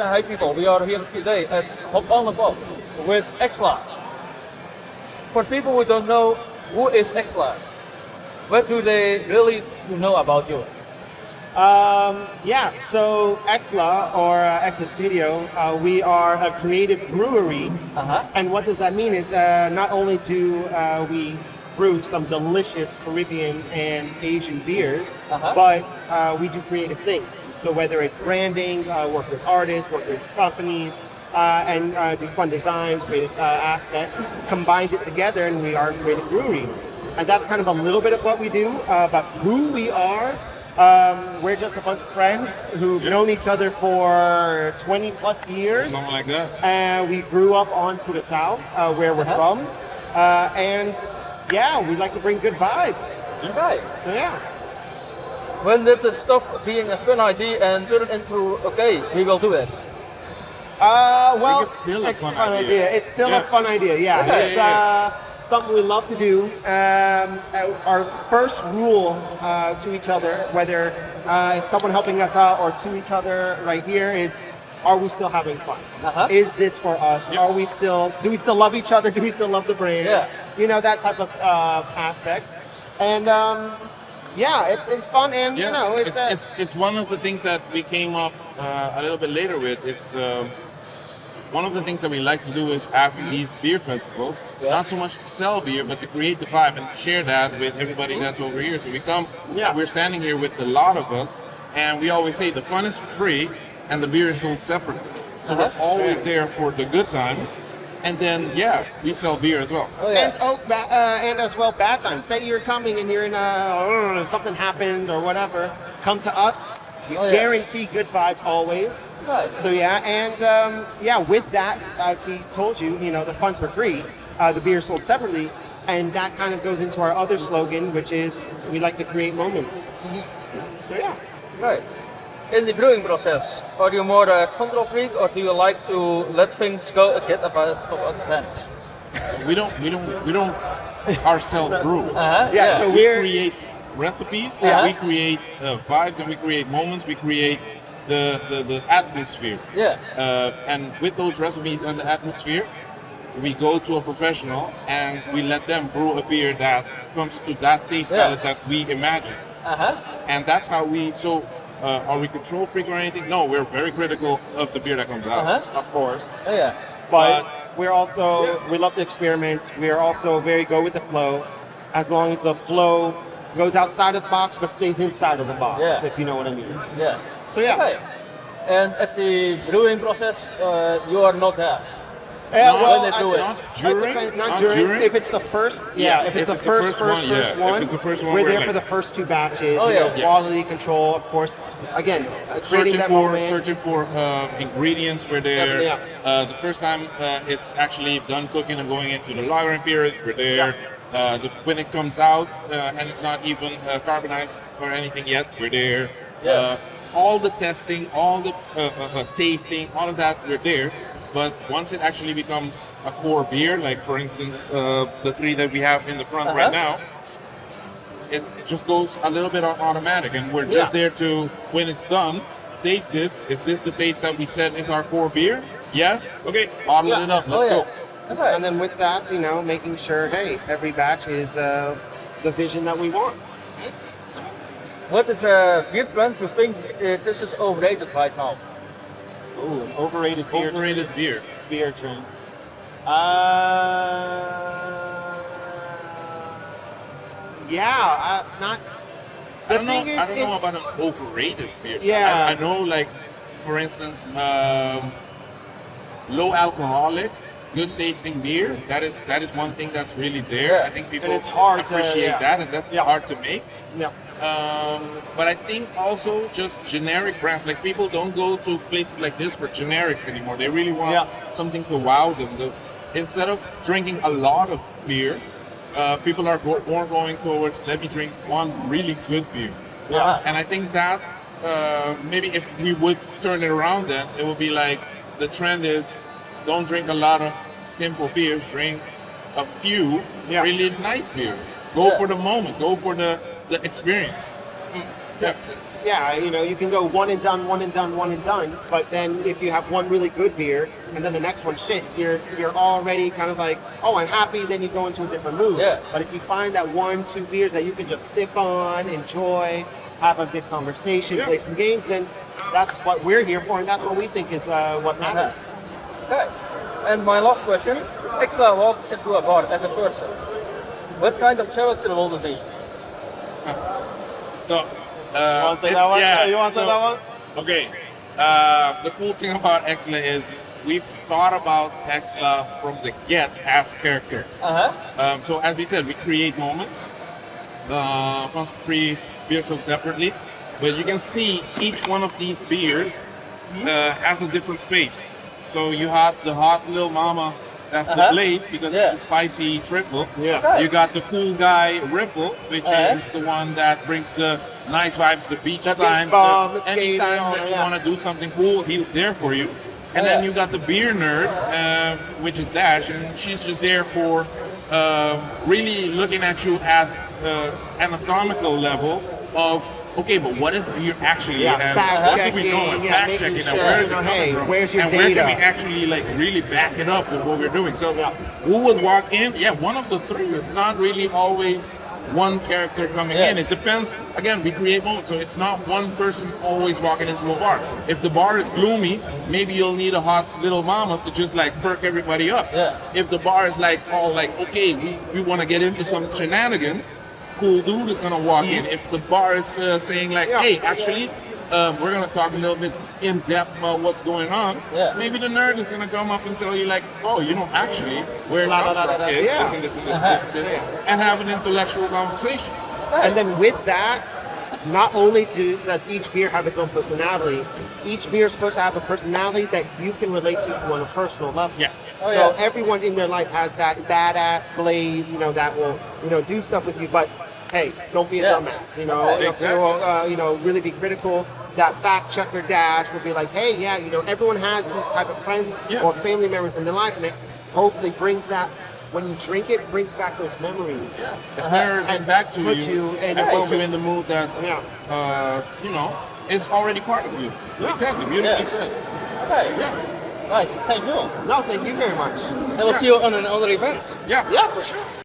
hi people, we are here today at Hop on the Pop with EXLA. For people who don't know who is EXLA, what do they really know about you? So EXLA or EXLA Studio, we are a creative brewery. And what does that mean is not only do we brew some delicious Caribbean and Asian beers, but we do creative things. So whether it's branding, work with artists, work with companies, and do fun designs, creative aspects, combined it together and we are a creative brewery. And that's kind of a little bit of what we do, but who we are. We're just a bunch of friends who've known each other for 20 plus years. Something like that. We grew up on Curaçao, where we're from. And yeah, we like to bring good vibes. Right. So yeah. When did it stop being a fun idea and turn into, okay, we will do this? Well, it's still a fun idea. It's still a fun idea, yeah. Okay. It's something we love to do. Our first rule to each other, whether it's someone helping us out or to each other right here, is are we still having fun? Is this for us? Yep. Do we still love each other? Do we still love the brand? Yeah. You know, that type of aspect. And it's fun, and you know, it's one of the things that we came up a little bit later with. It's one of the things that we like to do is having these beer festivals, not so much to sell beer, but to create the vibe and share that with everybody that's over here. So we're standing here with a lot of us, and we always say the fun is free and the beer is sold separately. So we're always there for the good times. And then, we sell beer as well. Oh, yeah. And as well, bad times. Say you're coming and you're in something happened or whatever. Come to us. We guarantee good vibes always. Right. So with that, as he told you, the funds were free. The beer is sold separately, and that kind of goes into our other slogan, which is we like to create moments. So yeah. Right. In the brewing process, are you more a control freak, or do you like to let things go and get about events? We don't ourselves brew. So we create recipes, we create vibes, and we create moments. We create the atmosphere. And with those recipes and the atmosphere, we go to a professional and we let them brew a beer that comes to that taste palette that we imagine. And that's how we. Are we control freak or anything? No, we're very critical of the beer that comes out. Of course. But we're also, we love to experiment. We're also very go with the flow, as long as the flow goes outside of the box but stays inside of the box, if you know what I mean. So Okay. And at the brewing process, you are not there. Not during. If it's the first, if it's the first one, we're there for the first two batches. Quality control, of course. Again, creating that moment. Searching for ingredients. We're there. The first time it's actually done cooking and going into the lagering period, we're there. When it comes out and it's not even carbonized or anything yet, we're there. All the testing, all the tasting, all of that, we're there. But once it actually becomes a core beer, like for instance the three that we have in the front right now, it just goes a little bit automatic, and we're just there to, when it's done, taste it. Is this the taste that we said is our core beer? Yes? Okay, bottle it up, let's go. Okay. And then with that, making sure, hey, every batch is the vision that we want. What is a beer trend you think this is overrated right now? Ooh, an overrated beer. Beer trend. Not. I don't know about an overrated beer. Yeah. I know, like, for instance, low alcoholic, good tasting beer. That is one thing that's really there. I think people appreciate that, and that's hard to make. But I think also just generic brands, like people don't go to places like this for generics anymore. They really want something to wow them. Instead of drinking a lot of beer, people are more going towards, let me drink one really good beer. And I think that maybe if we would turn it around, then it would be like, the trend is, don't drink a lot of simple beers, drink a few really nice beers. Go for the moment, go for the experience. yeah, you know, you can go one and done, one and done, one and done. But then if you have one really good beer and then the next one shit, you're already kind of like, oh, I'm happy. Then you go into a different mood. Yeah. But if you find that 1-2 beers that you can just sip on, enjoy, have a good conversation, play some games, then that's what we're here for, and that's what we think is what matters. Okay. And my last question: EXLA walked into a bar as a person. What kind of character will it be? So, You want to say that one? yeah, You want to say that one? Okay. The cool thing about EXLA is we've thought about EXLA from the get as characters. So as we said, we create moments. From 3 beer shows separately, but you can see each one of these beers has a different face. So you have the hot little mama, that's the Blaze, because it's a spicy triple. Yeah. You got the cool guy Ripple, which is the one that brings the nice vibes, the beach time. Anytime that you want to do something cool, he's there for you. And then you got the beer nerd, which is Dash, and she's just there for really looking at you at anatomical level of, okay, but what is beer actually? And what do we know? And fact checking, and where is it coming from? Where's your and data? where can we actually like really back it up with what we're doing? So who would walk in? Yeah, one of the 3. It's not really always one character coming in. It depends. Again, we create moments, so it's not one person always walking into a bar. If the bar is gloomy, maybe you'll need a hot little mama to just like perk everybody up. If the bar is like all like, okay, we want to get into some shenanigans, cool dude is gonna walk in. If the bar is saying like, hey, actually, we're gonna talk a little bit in depth about what's going on. Maybe the nerd is gonna come up and tell you like, oh, you know, actually, where it comes from is this and this and this and this, and have an intellectual conversation. And then with that, not only does each beer have its own personality, each beer is supposed to have a personality that you can relate to on a personal level. So everyone in their life has that badass Blaze, you know, that will, you know, do stuff with you. But hey, don't be a dumbass. You know, you know, really be critical. That fact checker Dash will be like, hey, yeah, you know, everyone has these type of friends or family members in their life, and it hopefully brings that. When you drink it, brings back those memories. It mirrors it back to puts you in and puts you in the mood that, you know, is already part of you. Exactly, beautifully said. Okay. Nice, thank you. No, thank you very much. And we'll see you on another event. Yeah, for sure.